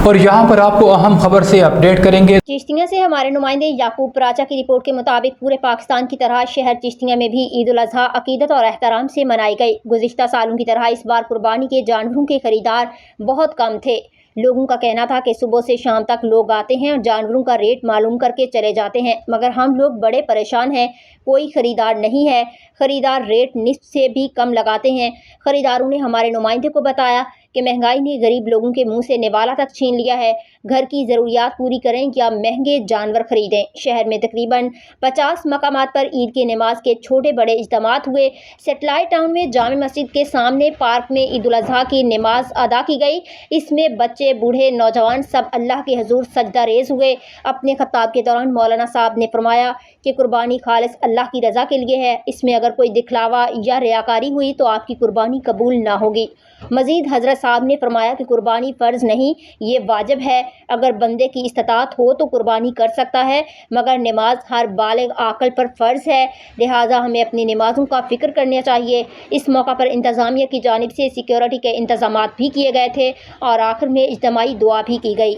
اور یہاں پر آپ کو اہم خبر سے اپڈیٹ کریں گے۔ چشتیہ سے ہمارے نمائندے یعقوب پراچا کی رپورٹ کے مطابق پورے پاکستان کی طرح شہر چشتیہ میں بھی عید الاضحیٰ عقیدت اور احترام سے منائی گئی۔ گزشتہ سالوں کی طرح اس بار قربانی کے جانوروں کے خریدار بہت کم تھے۔ لوگوں کا کہنا تھا کہ صبح سے شام تک لوگ آتے ہیں اور جانوروں کا ریٹ معلوم کر کے چلے جاتے ہیں، مگر ہم لوگ بڑے پریشان ہیں، کوئی خریدار نہیں ہے۔ خریدار ریٹ نصف سے بھی کم لگاتے ہیں۔ خریداروں نے ہمارے نمائندے کو بتایا کہ مہنگائی نے غریب لوگوں کے منہ سے نوالا تک چھین لیا ہے، گھر کی ضروریات پوری کریں یا مہنگے جانور خریدیں۔ شہر میں تقریباً 50 مقامات پر عید کی نماز کے چھوٹے بڑے اجتماعات ہوئے۔ سیٹلائٹ ٹاؤن میں جامع مسجد کے سامنے پارک میں عید الاضحیٰ کی نماز ادا کی گئی۔ اس میں بچے، بوڑھے، نوجوان سب اللہ کے حضور سجدہ ریز ہوئے۔ اپنے خطاب کے دوران مولانا صاحب نے فرمایا کہ قربانی خالص اللہ کی رضا کے لیے ہے، اس میں اگر کوئی دکھلاوا یا ریاکاری ہوئی تو آپ کی قربانی قبول نہ ہوگی۔ مزید حضرت صاحب نے فرمایا کہ قربانی فرض نہیں، یہ واجب ہے۔ اگر بندے کی استطاعت ہو تو قربانی کر سکتا ہے، مگر نماز ہر بالغ عاقل پر فرض ہے، لہٰذا ہمیں اپنی نمازوں کا فکر کرنا چاہیے۔ اس موقع پر انتظامیہ کی جانب سے سیکیورٹی کے انتظامات بھی کیے گئے تھے اور آخر میں اجتماعی دعا بھی کی گئی۔